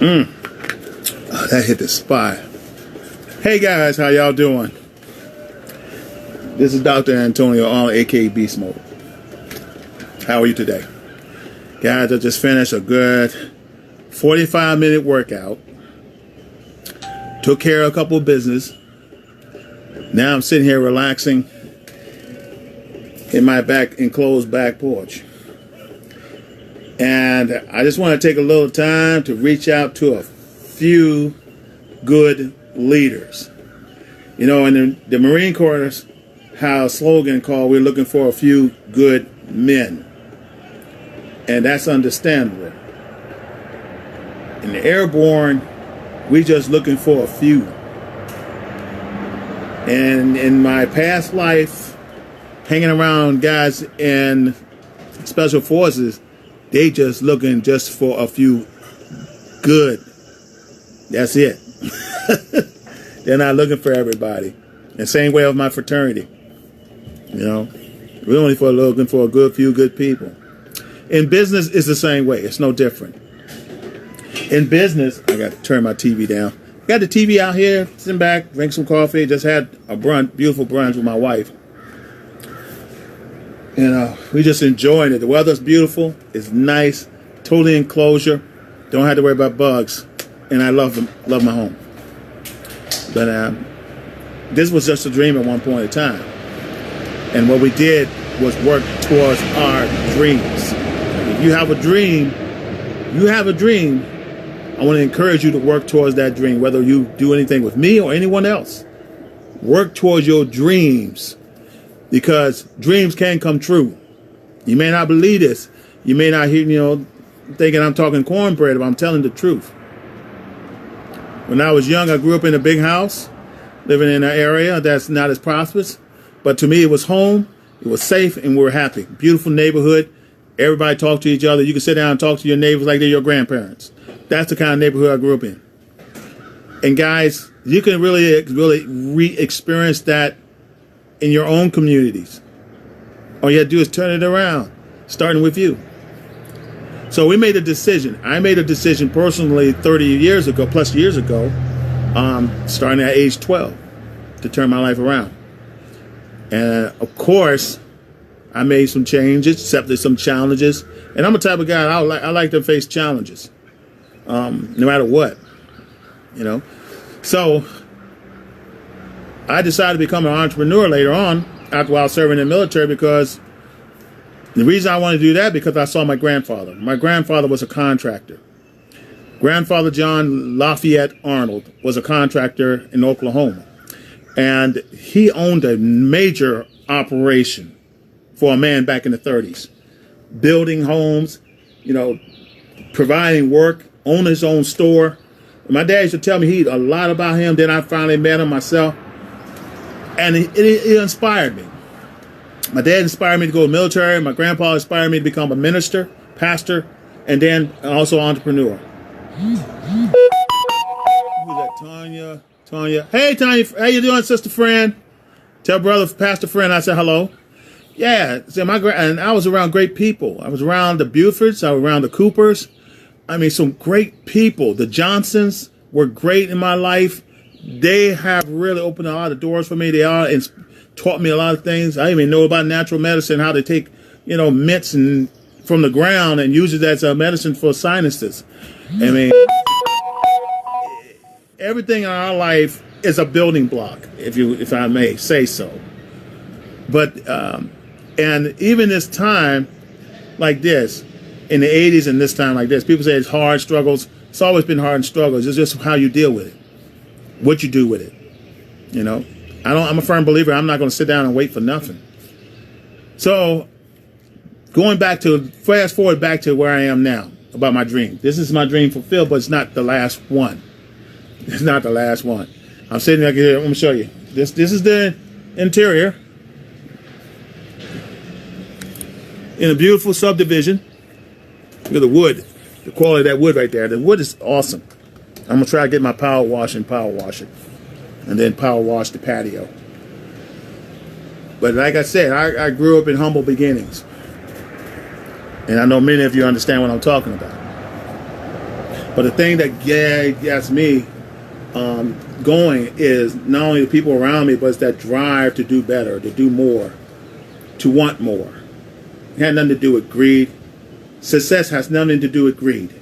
Oh, that hit the spot. Hey guys, how y'all doing? This is Dr. Antonio, aka Beast Mode. How are you today? Guys, I just finished a good 45-minute workout. Took care of a couple of business. Now I'm sitting here relaxing in my enclosed back porch. And I just want to take a little time to reach out to a few good leaders. You know, in the Marine Corps has a slogan called, "We're looking for a few good men." And that's understandable. In the airborne, we're just looking for a few. And in my past life, hanging around guys in special forces, they just looking just for a few good. That's it. They're not looking for everybody. And same way of my fraternity. You know, we're only looking for a good few good people. In business, it's the same way. It's no different. In business, I got to turn my TV down. Got the TV out here, sitting back, drink some coffee. Just had a beautiful brunch with my wife. And we just enjoying it. The weather's beautiful. It's nice. Totally enclosure. Don't have to worry about bugs. And I love my home. But this was just a dream at one point in time. And what we did was work towards our dreams. If you have a dream, I want to encourage you to work towards that dream, whether you do anything with me or anyone else. Work towards your dreams, because dreams can come true. You may not believe this. You may not hear, thinking I'm talking cornbread, but I'm telling the truth. When I was young, I grew up in a big house, living in an area that's not as prosperous. But to me, it was home. It was safe, and we were happy. Beautiful neighborhood. Everybody talked to each other. You could sit down and talk to your neighbors like they're your grandparents. That's the kind of neighborhood I grew up in. And guys, you can really re-experience that in your own communities. All you have to do is turn it around, starting with you. So we made a decision. I made a decision personally 30 years ago, plus years ago, starting at age 12, to turn my life around. And of course, I made some changes, accepted some challenges. And I'm the type of guy, I like to face challenges, no matter what, So I decided to become an entrepreneur later on, while serving in the military, because the reason I wanted to do that, because I saw my grandfather. My grandfather was a contractor. Grandfather John Lafayette Arnold was a contractor in Oklahoma. And he owned a major operation for a man back in the 30s. Building homes, providing work, own his own store. My dad used to tell me a lot about him. Then I finally met him myself. And it inspired me. My dad inspired me to go to the military. My grandpa inspired me to become a minister, pastor, and then also entrepreneur. Who's that? Tanya. Hey, Tanya. How you doing, sister friend? Tell brother, pastor friend, I said hello. Yeah. So and I was around great people. I was around the Bufords. I was around the Coopers. I mean, some great people. The Johnsons were great in my life. They have really opened a lot of doors for me. They are and taught me a lot of things. I even know about natural medicine, how they take, mints from the ground and use it as a medicine for sinuses. I mean, everything in our life is a building block, if I may say so. But and even this time like this, in the 80s and this time like this, people say it's hard struggles. It's always been hard and struggles. It's just how you deal with it, what you do with it. I'm a firm believer. I'm not going to sit down and wait for nothing. So fast forward back to where I am now about my dream. This is my dream fulfilled, but it's not the last one. It's not the last one. I'm sitting right here. Let me show you. This is the interior in a beautiful subdivision. Look at the wood, the quality of that wood right there. The wood is awesome. I'm going to try to get my power wash it, and then power wash the patio. But like I said, I grew up in humble beginnings. And I know many of you understand what I'm talking about. But the thing that gets me going is not only the people around me, but it's that drive to do better, to do more, to want more. It had nothing to do with greed. Success has nothing to do with greed.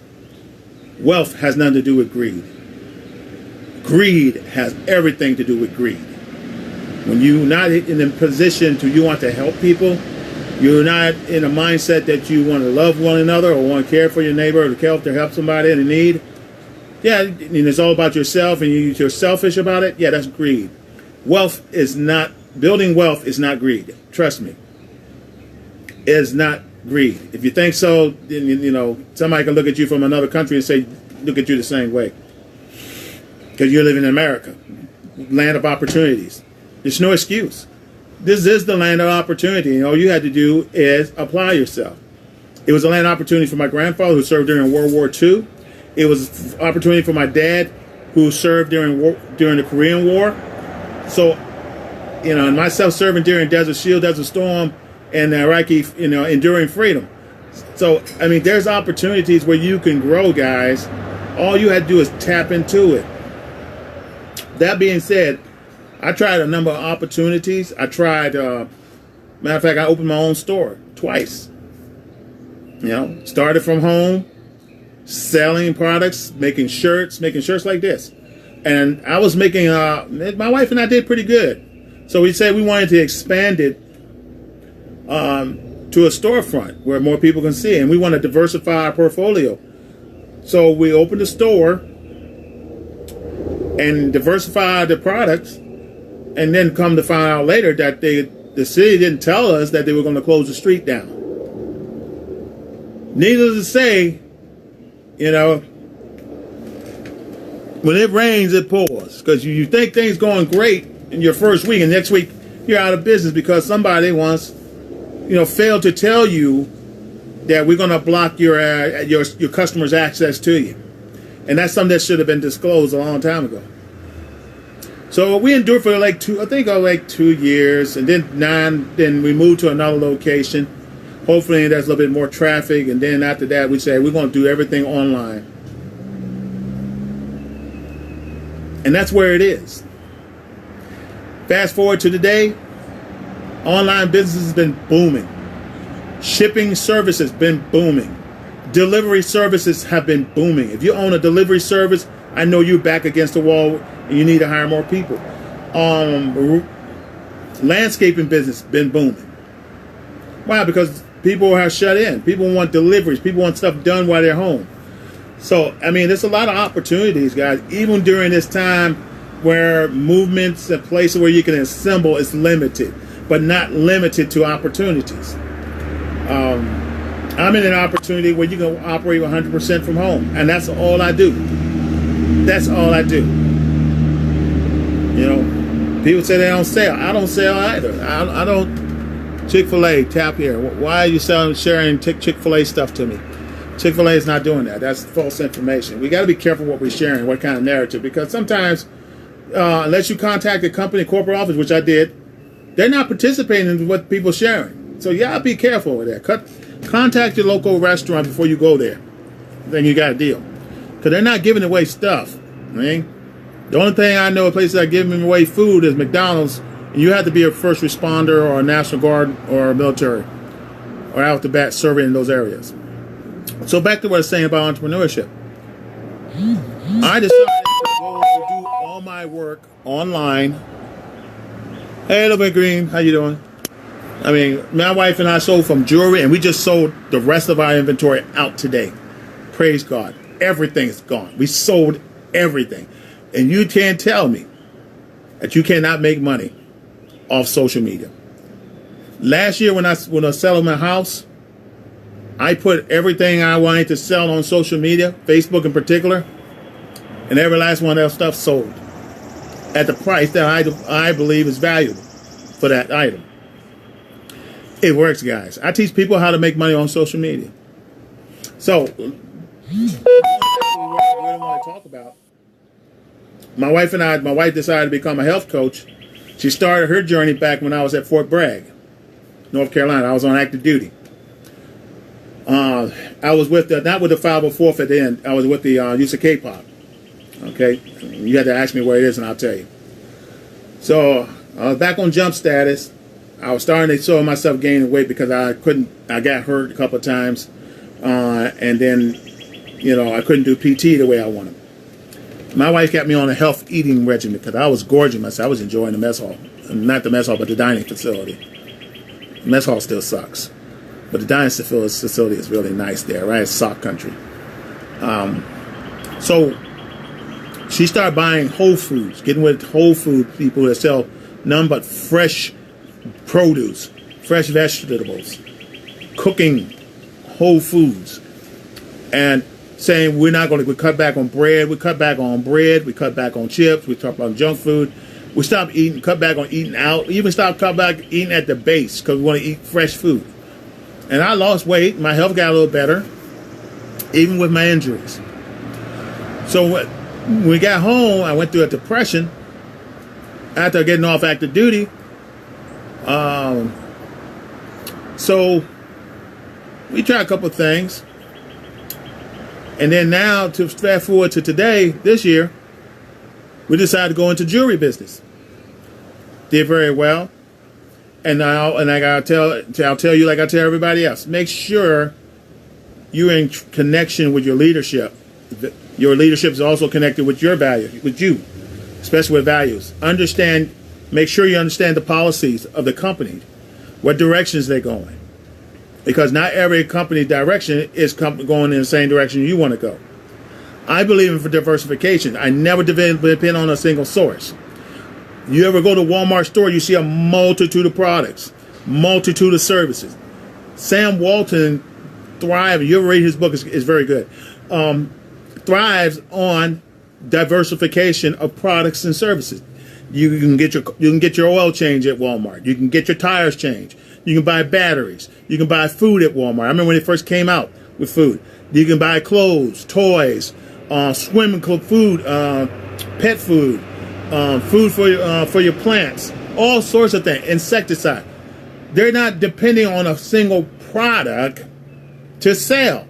Wealth has nothing to do with greed. Greed has everything to do with greed. When you're not in a position to you want to help people, you're not in a mindset that you want to love one another or want to care for your neighbor or to help somebody in need. Yeah, and it's all about yourself and you're selfish about it. Yeah, that's greed. Building wealth is not greed. Trust me. It is not greed. If you think so, then, somebody can look at you from another country and say, look at you the same way. Because you're living in America, land of opportunities. There's no excuse. This is the land of opportunity, and all you had to do is apply yourself. It was a land of opportunity for my grandfather who served during World War II. It was an opportunity for my dad who served during the Korean War. So, and myself serving during Desert Shield, Desert Storm, and the Iraqi, enduring freedom. So, there's opportunities where you can grow, guys. All you had to do is tap into it. That being said, I tried a number of opportunities. I tried, matter of fact, I opened my own store twice. Started from home, selling products, making shirts like this. And I was making, my wife and I did pretty good. So we said we wanted to expand it to a storefront where more people can see. And we want to diversify our portfolio. So we opened a store and diversified the products. And then come to find out later that the city didn't tell us that they were going to close the street down. Needless to say, when it rains, it pours. Because you think things going great in your first week, and next week you're out of business because somebody once, failed to tell you that we're going to block your customers' access to you. And that's something that should have been disclosed a long time ago. So we endured for like 2 years, and then we moved to another location. Hopefully there's a little bit more traffic, and then after that we say we're going to do everything online. And that's where it is. Fast forward to today, online business has been booming. Shipping services been booming. Delivery services have been booming. If you own a delivery service, I know you're back against the wall and you need to hire more people. Landscaping business been booming. Why? Because people are shut in. People want deliveries. People want stuff done while they're home. So, there's a lot of opportunities, guys, even during this time where movements and places where you can assemble is limited, but not limited to opportunities. I'm in an opportunity where you can operate 100% from home, and that's all I do. That's all I do. People say they don't sell. I don't sell either. I don't. Chick-fil-A, tap here. Why are you sharing Chick-fil-A stuff to me? Chick-fil-A is not doing that. That's false information. We got to be careful what we're sharing, what kind of narrative, because sometimes, unless you contact the company corporate office, which I did, they're not participating in what people are sharing. So you got to be careful with that. Contact your local restaurant before you go there. Then you got a deal. Because they're not giving away stuff. The only thing I know of places that are giving away food is McDonald's, and you have to be a first responder or a National Guard or a military or out the bat serving in those areas. So back to what I was saying about entrepreneurship. I decided to go do all my work online. Hey, little bit green, how you doing? My wife and I sold from jewelry, and we just sold the rest of our inventory out today. Praise God. Everything is gone. We sold everything. And you can't tell me that you cannot make money off social media. Last year when I was selling my house, I put everything I wanted to sell on social media, Facebook in particular, and every last one of that stuff sold at the price that I believe is valuable for that item. It works, guys. I teach people how to make money on social media. So, what I really want to talk about, my wife decided to become a health coach. She started her journey back when I was at Fort Bragg, North Carolina. I was on active duty. I was with not with the 504th at the end. I was with the use of K-pop. Okay, you had to ask me where it is, and I'll tell you. So I was back on jump status. I was starting to show myself gaining weight because I got hurt a couple of times, and then I couldn't do PT the way I wanted. My wife got me on a health eating regimen because I was gorging myself. I was enjoying the mess hall, not the mess hall, but the dining facility. The mess hall still sucks, but the dining facility is really nice there, right? It's sock country. So she started buying Whole Foods, getting with Whole Food people that sell none but fresh produce, fresh vegetables, cooking Whole Foods, and saying we cut back on bread, we cut back on chips, we cut back on junk food, we stopped eating, cut back on eating out, even cut back eating at the base because we want to eat fresh food. And I lost weight, my health got a little better, even with my injuries. So when we got home, I went through a depression after getting off active duty. So we tried a couple of things. And then now, to fast forward to today, this year, we decided to go into jewelry business. Did very well. And now, I'll tell you like I tell everybody else, make sure you're in connection with your leadership. Your leadership is also connected with your value, with you, especially with values. Make sure you understand the policies of the company, what directions they're going. Because not every company direction is going in the same direction you want to go. I believe in diversification. I never depend on a single source. You ever go to Walmart store, you see a multitude of products, multitude of services. Sam Walton thrives. You ever read his book? It's very good. Thrives on diversification of products and services. You can get your oil change at Walmart. You can get your tires changed. You can buy batteries. You can buy food at Walmart. I remember when it first came out with food. You can buy clothes, toys, swimming club food, pet food, food for your plants, all sorts of things. Insecticide. They're not depending on a single product to sell.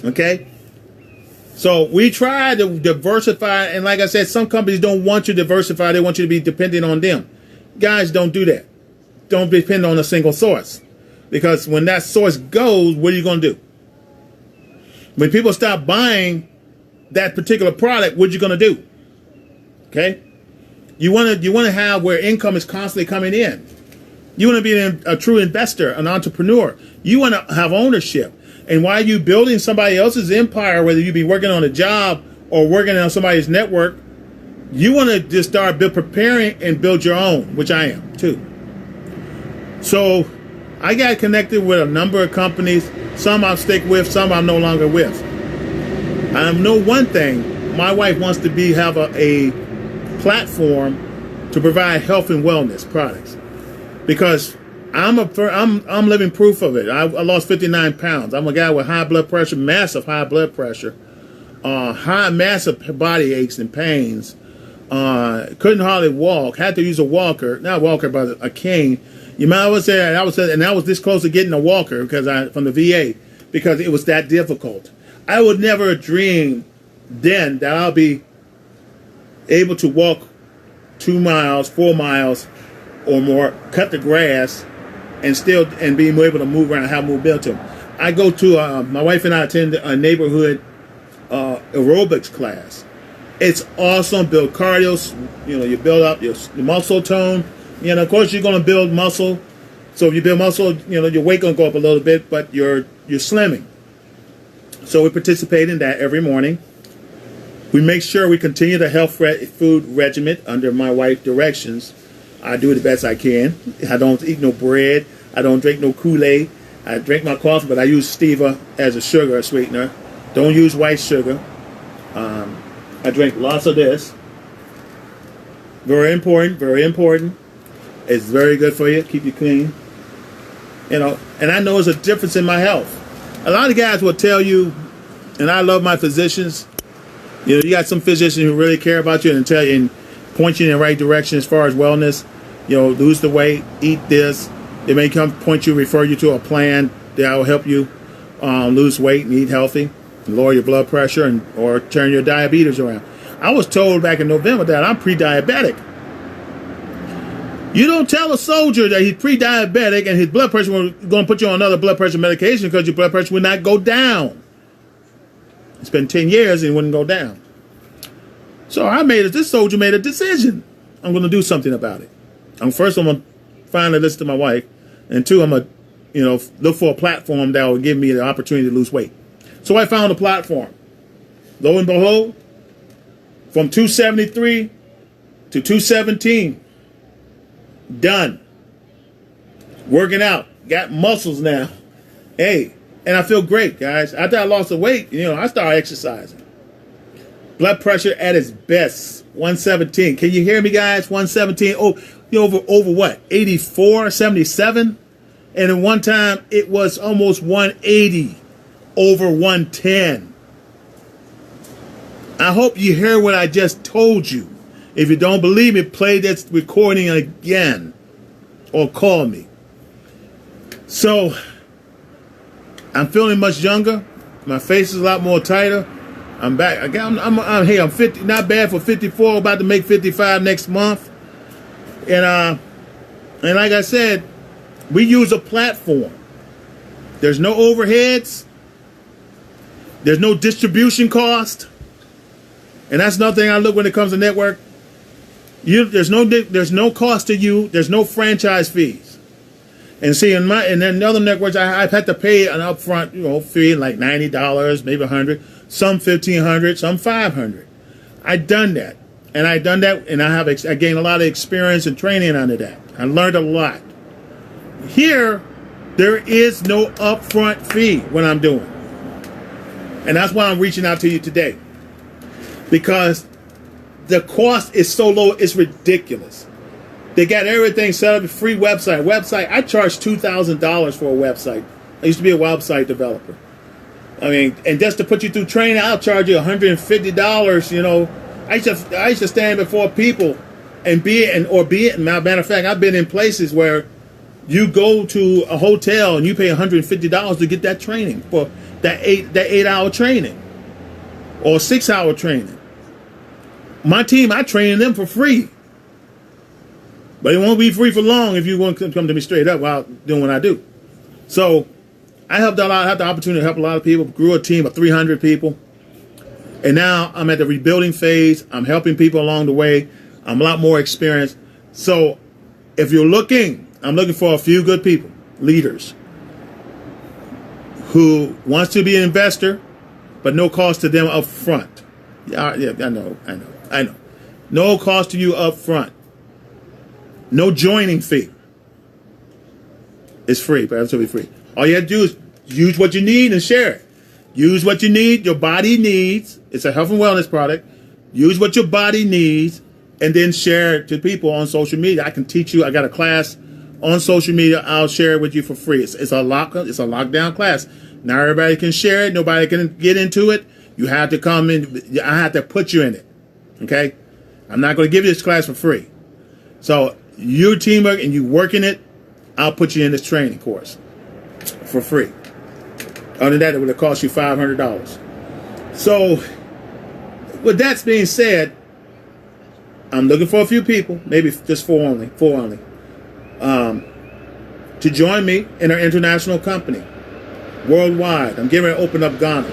Okay? So we try to diversify, and like I said, some companies don't want you to diversify. They want you to be dependent on them. Guys, don't do that. Don't depend on a single source. Because when that source goes, what are you going to do? When people stop buying that particular product, what are you going to do? Okay? You want to have where income is constantly coming in. You want to be a true investor, an entrepreneur. You want to have ownership. And while you building somebody else's empire, whether you be working on a job or working on somebody's network, you want to just start preparing and build your own, which I am too. So I got connected with a number of companies. Some I'll stick with, some I'm no longer with. I know one thing. My wife wants to have a platform to provide health and wellness products, because I'm living proof of it. I lost 59 pounds. I'm a guy with high blood pressure, massive high blood pressure, massive body aches and pains. Couldn't hardly walk. Had to use a walker, not a walker, but a cane. You might always say, and I was this close to getting a walker from the VA, because it was that difficult. I would never dream then that I'll be able to walk 2 miles, 4 miles, or more, cut the grass, and being able to move around, have mobility. I go to my wife and I attend a neighborhood aerobics class. It's awesome. Build cardio. You build up your muscle tone. Of course, you're going to build muscle. So if you build muscle, your weight going to go up a little bit, but you're slimming. So we participate in that every morning. We make sure we continue the health food regimen under my wife's directions. I do the best I can. I don't eat no bread. I don't drink no Kool-Aid. I drink my coffee, but I use stevia as a sugar sweetener. Don't use white sugar. I drink lots of this. Very important, very important. It's very good for you. Keep you clean. And I know there's a difference in my health. A lot of guys will tell you, and I love my physicians. You got some physicians who really care about you and tell you and point you in the right direction as far as wellness. Lose the weight, eat this. They may refer you to a plan that will help you lose weight and eat healthy, and lower your blood pressure, and or turn your diabetes around. I was told back in November that I'm pre-diabetic. You don't tell a soldier that he's pre-diabetic and his blood pressure will going to put you on another blood pressure medication because your blood pressure will not go down. It's been 10 years and it wouldn't go down. So this soldier made a decision. I'm going to do something about it. First, I'm going to finally listen to my wife. And two, I'm going to, look for a platform that will give me the opportunity to lose weight. So I found a platform. Lo and behold, from 273 to 217. Done. Working out. Got muscles now. Hey, and I feel great, guys. After I lost the weight, I started exercising. Blood pressure at its best, 117. Can you hear me, guys? 117. Oh, over what? 84, 77? And at one time, it was almost 180 over 110. I hope you hear what I just told you. If you don't believe me, play this recording again or call me. So, I'm feeling much younger. My face is a lot more tighter. I'm back. I'm 50, not bad for 54, about to make 55 next month. And like I said, we use a platform. There's no overheads. There's no distribution cost. And that's another thing I look when it comes to network. There's no cost to you. There's no franchise fees. And see, in then other networks, I've had to pay an upfront, fee like $90, maybe $100, some $1,500, some $500. I've done that, and I gained a lot of experience and training under that. I learned a lot. Here, there is no upfront fee when I'm doing, and that's why I'm reaching out to you today, because the cost is so low, it's ridiculous. They got everything set up, a free website. I charge $2,000 for a website. I used to be a website developer. And just to put you through training, I'll charge you $150. I used to stand before people and be it. Matter of fact, I've been in places where you go to a hotel and you pay $150 to get that training for that 8-hour training or 6-hour training. My team, I train them for free. But it won't be free for long if you want to come to me straight up while doing what I do. So I had the opportunity to help a lot of people, grew a team of 300 people. And now I'm at the rebuilding phase. I'm helping people along the way. I'm a lot more experienced. So if you're looking, I'm looking for a few good people, leaders, who wants to be an investor, but no cost to them up front. Yeah, I know. No cost to you up front. No joining fee. It's free, but it's going to be free. All you have to do is use what you need and share it. Use what you need, your body needs. It's a health and wellness product. Use what your body needs and then share it to people on social media. I can teach you. I got a class on social media. I'll share it with you for free. It's a lockdown class. Not everybody can share it. Nobody can get into it. You have to come in. I have to put you in it. Okay? I'm not going to give you this class for free. So your teamwork and you working it, I'll put you in this training course for free. Other than that, it would have cost you $500. So with that being said, I'm looking for a few people, maybe just four only, to join me in our international company worldwide. I'm getting ready to open up Ghana.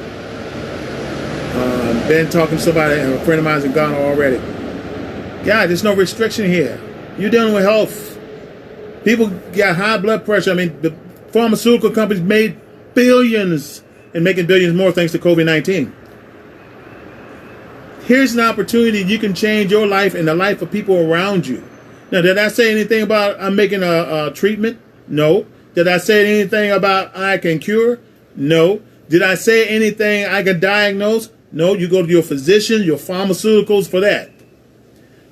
Been talking to somebody, a friend of mine's in Ghana already. Yeah, there's no restriction here. You're dealing with health. People got high blood pressure. The pharmaceutical companies made billions and making billions more thanks to COVID-19. Here's an opportunity you can change your life and the life of people around you. Now, did I say anything about I'm making a treatment? No. Did I say anything about I can cure? No. Did I say anything I can diagnose? No. You go to your physician, your pharmaceuticals for that.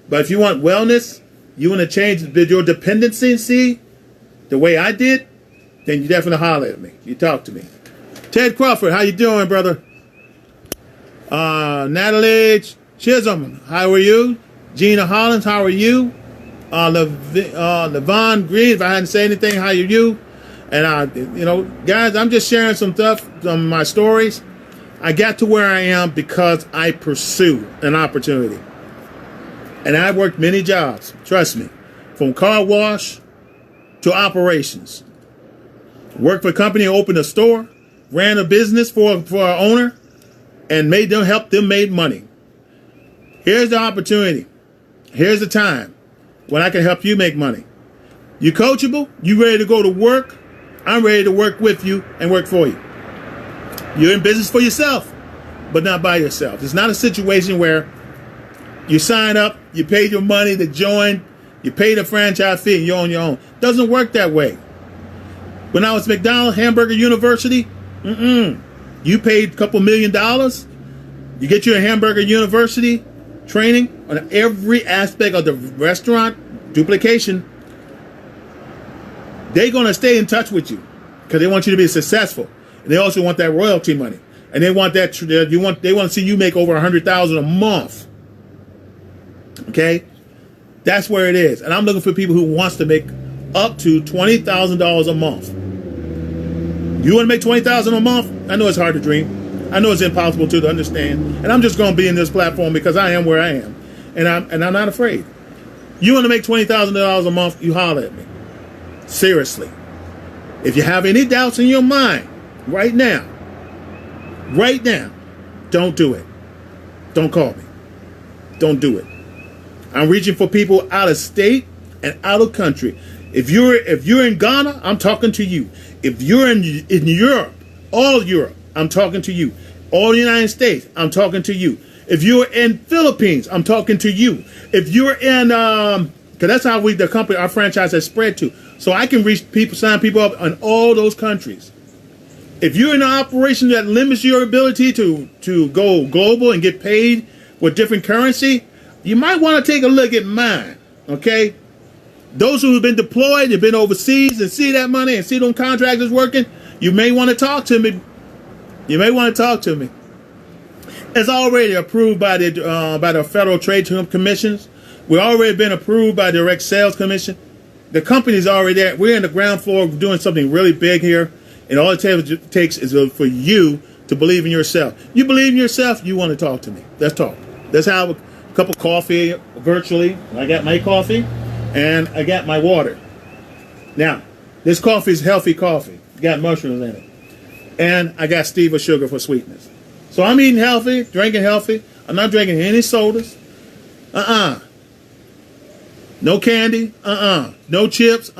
But if you want wellness, you want to change your dependency, the way I did, then you definitely holler at me. You talk to me. Ted Crawford, how you doing, brother? Natalie Chisholm, how are you? Gina Hollins, how are you? Levon Green, if I hadn't said anything, how are you? And guys, I'm just sharing some stuff, some of my stories. I got to where I am because I pursue an opportunity. And I worked many jobs, trust me, from car wash to operations. Worked for a company, opened a store, ran a business for an owner, and helped them make money. Here's the opportunity. Here's the time when I can help you make money. You coachable? You ready to go to work? I'm ready to work with you and work for you. You're in business for yourself, but not by yourself. It's not a situation where you sign up, you pay your money to join, you pay the franchise fee, and you're on your own. Doesn't work that way. When I was at McDonald's Hamburger University, you paid a couple $1 million. You get your Hamburger University training on every aspect of the restaurant, duplication. They're going to stay in touch with you because they want you to be successful. And they also want that royalty money. And they want that, they want to see you make over $100,000 a month. Okay? That's where it is. And I'm looking for people who wants to make up to $20,000 a month. You want to make $20,000 a month? I know it's hard to dream. I know it's impossible to understand. And I'm just going to be in this platform because I am where I am. And I'm not afraid. You want to make $20,000 a month, you holler at me. Seriously. If you have any doubts in your mind right now, don't do it. Don't call me. Don't do it. I'm reaching for people out of state and out of country. If you're in Ghana, I'm talking to you. If you're in Europe, all Europe, I'm talking to you. All the United States, I'm talking to you. If you're in Philippines, I'm talking to you. If you're in, because that's how the company, our franchise has spread to. So I can reach people, sign people up in all those countries. If you're in an operation that limits your ability to go global and get paid with different currency, you might want to take a look at mine, okay? Those who have been deployed, they've been overseas and see that money and see them contractors working, you may want to talk to me. You may want to talk to me. It's already approved by the Federal Trade Commissions. We've already been approved by the Direct Sales Commission. The company's already there. We're in the ground floor doing something really big here. And all it takes is for you to believe in yourself. You believe in yourself, you want to talk to me. Let's talk. Let's have a cup of coffee virtually. I got my coffee and I got my water. Now, this coffee is healthy coffee. It's got mushrooms in it. And I got stevia sugar for sweetness. So I'm eating healthy, drinking healthy. I'm not drinking any sodas. No candy. No chips.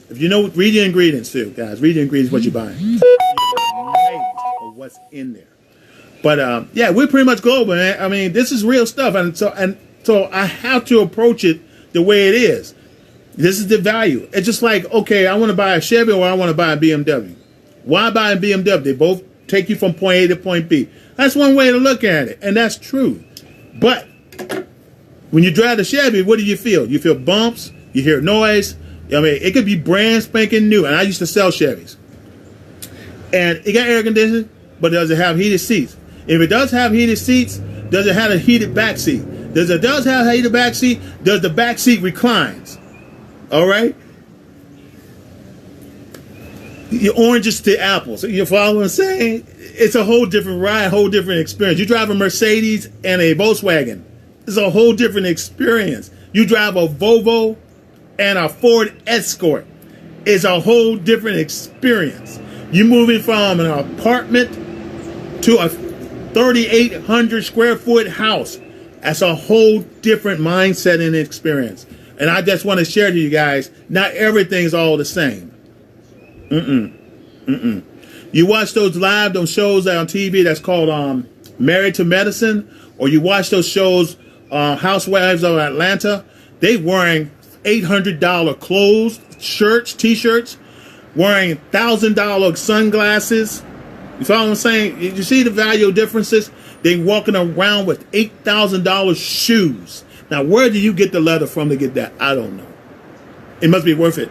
If you know, read your ingredients too, guys. Read your ingredients, what you're buying. You're amazed of what's in there. But yeah, we're pretty much global, man. I mean, this is real stuff, and so I have to approach it the way it is. This is the value. It's just like, okay, I want to buy a Chevy or I want to buy a BMW. Why buy a BMW? They both take you from point A to point B. That's one way to look at it, and that's true. But when you drive the Chevy, what do you feel? You feel bumps. You hear noise. I mean, it could be brand spanking new. And I used to sell Chevys. And it got air conditioning, but does it have heated seats? If it does have heated seats, does it have a heated back seat? Does it have a heated back seat? Does the back seat reclines? All right? Your oranges to apples. You follow what I'm saying? It's a whole different ride, whole different experience. You drive a Mercedes and a Volkswagen. It's a whole different experience. You drive a Volvo and a Ford Escort. It's a whole different experience. You're moving from an apartment to a 3,800 square foot house. That's a whole different mindset and experience. And I just want to share to you guys, not everything's all the same. You watch those shows on TV that's called Married to Medicine, or you watch those shows, Housewives of Atlanta. They wearing $800 clothes, shirts, t-shirts, wearing $1,000 sunglasses. You follow what I'm saying? You see the value differences? They walking around with $8,000 shoes. Now, where do you get the leather from to get that? I don't know. It must be worth it.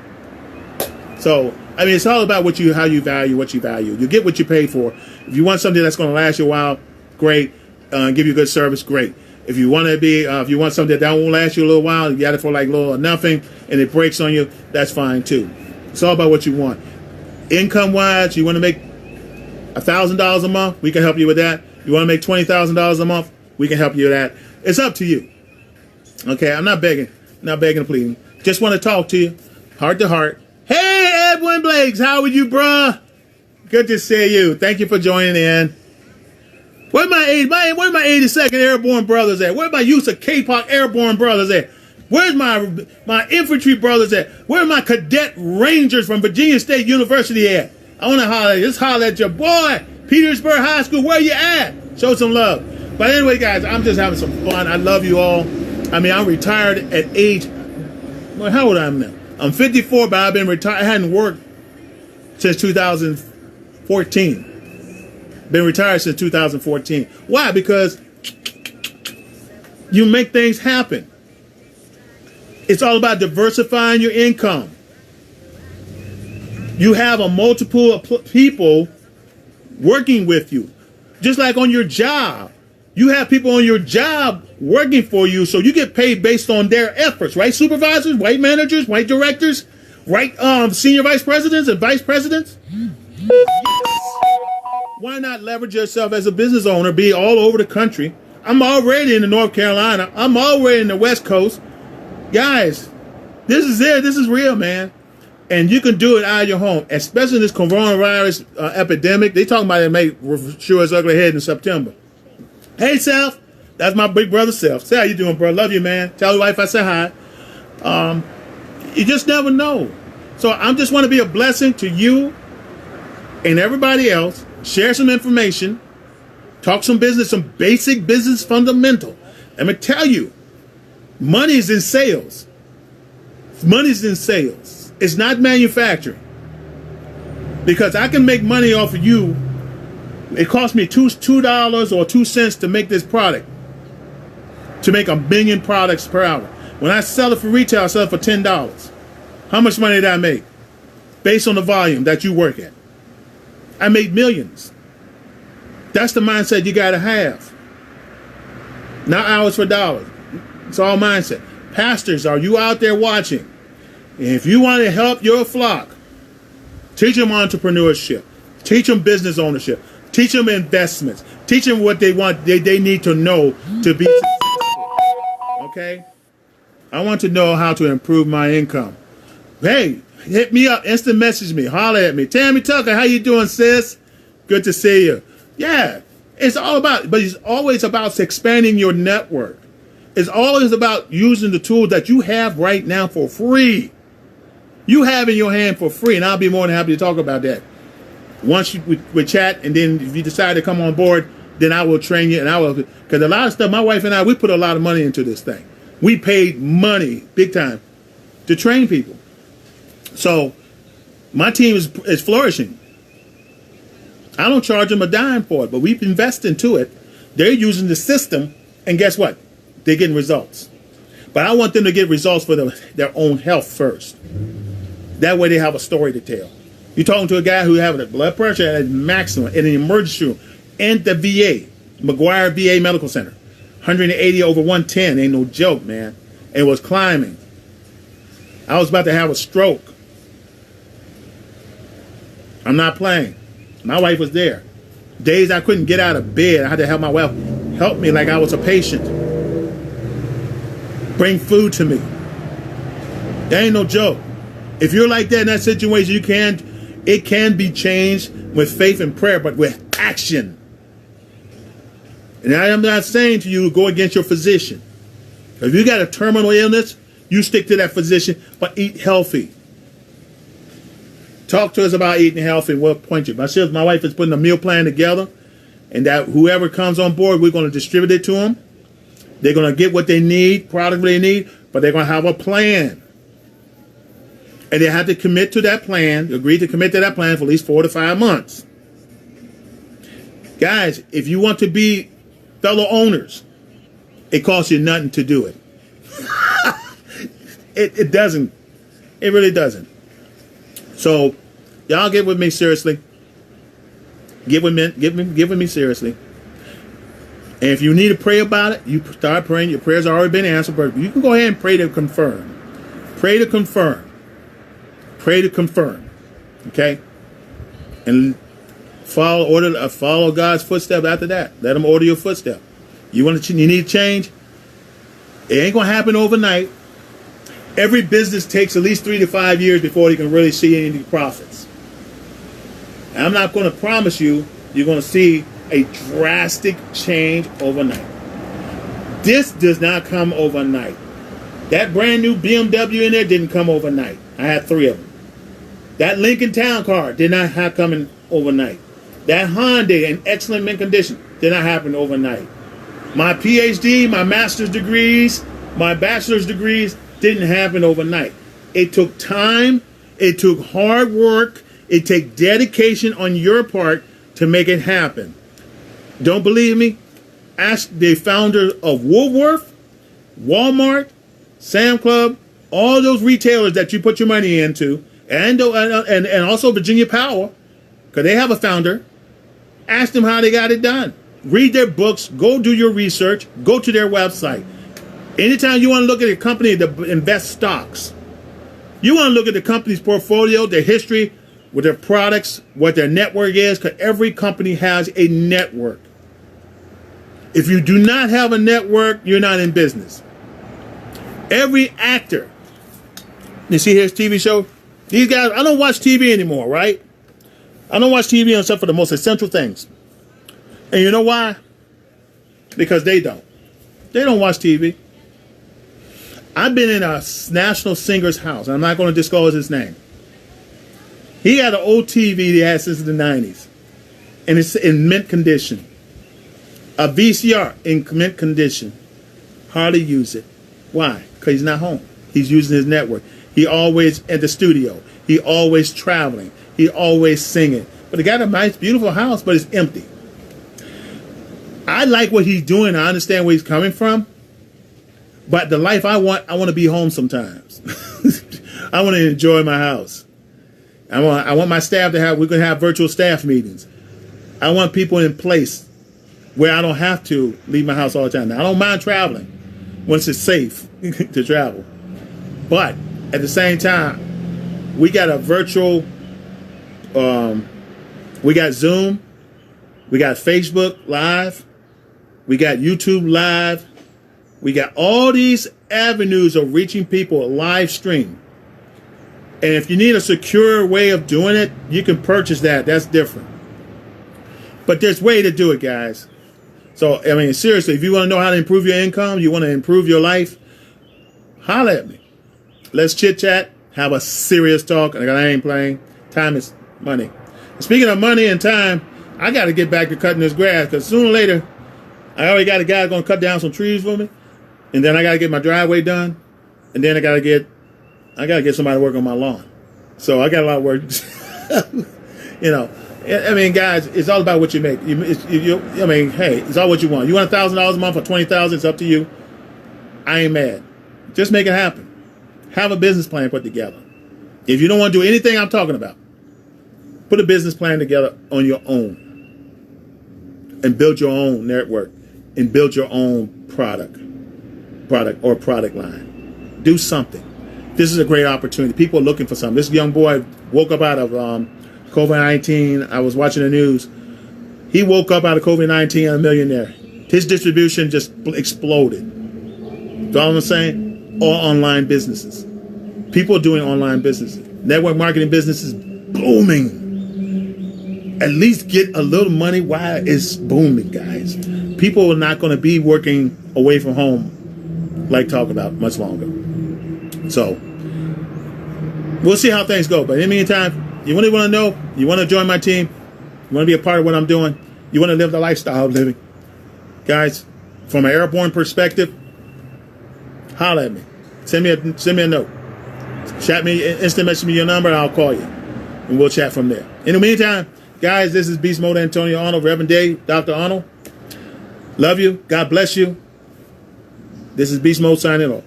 So, I mean, it's all about how you value what you value. You get what you pay for. If you want something that's going to last you a while, great. Give you good service, great. If you want something that won't last you a little while, you got it for like little or nothing, and it breaks on you, that's fine too. It's all about what you want. Income wise, you want to make $1,000 a month, we can help you with that. You want to make $20,000 a month, we can help you with that. It's up to you. Okay, I'm not begging and pleading. Just want to talk to you, heart to heart. Hey, Edwin Blakes, how are you, bruh? Good to see you. Thank you for joining in. Where my 82nd Airborne brothers at? Where my use of K-Pop Airborne brothers at? Where's my infantry brothers at? Where are my cadet rangers from Virginia State University at? I want to holler. Just holler at your boy, Petersburg High School. Where you at? Show some love. But anyway, guys, I'm just having some fun. I love you all. I mean, I'm retired at age. Well, how old am I now? I'm 54, but I've been retired. I hadn't worked since 2014. Been retired since 2014. Why? Because you make things happen. It's all about diversifying your income. You have a multiple of people working with you. Just like on your job. You have people on your job working for you, so you get paid based on their efforts, right? Supervisors, right managers, right directors, right senior vice presidents and vice presidents. Why not leverage yourself as a business owner, be all over the country? I'm already in the North Carolina. I'm already in the West Coast. Guys, this is it. This is real, man. And you can do it out of your home, especially in this coronavirus epidemic. They talking about it may show its ugly head in September. Hey, Self. That's my big brother, Self. Say how you doing, bro? Love you, man. Tell your wife I say hi. You just never know. So I just want to be a blessing to you and everybody else. Share some information. Talk some business, some basic business fundamental. Let me tell you, money is in sales. Money is in sales. It's not manufacturing. Because I can make money off of you. It cost me $2 or 2 cents to make this product. To make 1 million products per hour. When I sell it for retail, I sell it for $10. How much money did I make? Based on the volume that you work at. I made millions. That's the mindset you got to have. Not hours for dollars. It's all mindset. Pastors, are you out there watching? And if you want to help your flock, teach them entrepreneurship. Teach them business ownership. Teach them investments. Teach them what they want, they need to know to be successful. Okay? I want to know how to improve my income. Hey, hit me up. Instant message me. Holler at me. Tammy Tucker, how you doing, sis? Good to see you. Yeah. It's all about, but it's always about expanding your network. It's always about using the tools that you have right now for free. You have in your hand for free, and I'll be more than happy to talk about that. Once we chat, and then if you decide to come on board, then I will train you, and I will, because a lot of stuff, my wife and I, we put a lot of money into this thing. We paid money, big time, to train people. So my team is flourishing. I don't charge them a dime for it, but we've invested into it. They're using the system, and guess what? They're getting results. But I want them to get results for their own health first. That way they have a story to tell. You're talking to a guy who has blood pressure at maximum in an emergency room and the VA, McGuire VA Medical Center. 180 over 110, ain't no joke, man. It was climbing. I was about to have a stroke. I'm not playing. My wife was there. Days I couldn't get out of bed. I had to have my wife help me like I was a patient. Bring food to me. That ain't no joke. If you're like that in that situation, it can be changed with faith and prayer, but with action. And I am not saying to you, go against your physician. If you got a terminal illness, you stick to that physician, but eat healthy. Talk to us about eating healthy and we'll point you. My wife is putting a meal plan together, and that whoever comes on board, we're going to distribute it to them. They're going to get what they need, product they need, but they're going to have a plan. And they have to commit to that plan, agree to commit to that plan for at least 4 to 5 months. Guys, if you want to be fellow owners, it costs you nothing to do it. It doesn't. It really doesn't. So, y'all get with me seriously. Get with me seriously. And if you need to pray about it, you start praying. Your prayers have already been answered, but you can go ahead and pray to confirm. Pray to confirm. Pray to confirm. Okay? and follow God's footsteps after that. Let him order your footsteps. You need change? It ain't going to happen overnight. Every business takes at least 3 to 5 years before you can really see any profits. And I'm not going to promise you you're going to see a drastic change overnight. This does not come overnight. That brand new BMW in there didn't come overnight. I had 3 of them. That Lincoln Town car did not come overnight. That Hyundai in excellent mint condition did not happen overnight. My PhD, my master's degrees, my bachelor's degrees didn't happen overnight. It took time. It took hard work. It took dedication on your part to make it happen. Don't believe me? Ask the founder of Woolworth, Walmart, Sam Club, all those retailers that you put your money into, and also Virginia Power, because they have a founder. Ask them how they got it done. Read their books. Go do your research. Go to their website. Anytime you want to look at a company that invests stocks, you want to look at the company's portfolio, their history, with their products, what their network is, because every company has a network. If you do not have a network, you're not in business. Every actor, you see his TV show? These guys, I don't watch TV anymore, right? I don't watch TV except for the most essential things. And you know why? Because they don't. They don't watch TV. I've been in a national singer's house. I'm not going to disclose his name. He had an old TV he had since the 90s. And it's in mint condition. A VCR in mint condition. Hardly use it. Why? Because he's not home. He's using his network. He always at the studio. He always traveling. He always singing. But he got a nice, beautiful house, but it's empty. I like what he's doing. I understand where he's coming from. But the life I want to be home sometimes. I want to enjoy my house. I want my staff to have, we're going to have virtual staff meetings. I want people in place where I don't have to leave my house all the time. Now, I don't mind traveling once it's safe to travel. But at the same time, we got a virtual, we got Zoom, we got Facebook Live, we got YouTube Live, we got all these avenues of reaching people live stream. And if you need a secure way of doing it, you can purchase that. That's different. But there's a way to do it, guys. So, I mean, seriously, if you want to know how to improve your income, you want to improve your life, holler at me. Let's chit-chat, have a serious talk. And I ain't playing. Time is money. Speaking of money and time, I got to get back to cutting this grass because sooner or later, I already got a guy going to cut down some trees for me. And then I got to get my driveway done. And then I got to get somebody to work on my lawn. So I got a lot of work. You know, I mean, guys, it's all about what you make. I mean, hey, it's all what you want. You want $1,000 a month or $20,000? It's up to you. I ain't mad. Just make it happen. Have a business plan put together. If you don't want to do anything I'm talking about, put a business plan together on your own and build your own network and build your own product line. Do something. This is a great opportunity. People are looking for something. This young boy woke up out of COVID-19. I was watching the news. He woke up out of COVID-19 a millionaire. His distribution just exploded. You know what I'm saying? All online businesses. People are doing online businesses. Network marketing business is booming. At least get a little money while it's booming, guys. People are not going to be working away from home like talk about much longer. So, we'll see how things go. But in the meantime, you really want to know, you want to join my team, you want to be a part of what I'm doing, you want to live the lifestyle I'm living. Guys, from an airborne perspective, holler at me. Send me a note. Chat me, instant message me your number, and I'll call you. And we'll chat from there. In the meantime, guys, this is Beast Mode Antonio Arnold, Reverend Dave, Dr. Arnold. Love you. God bless you. This is Beast Mode signing off.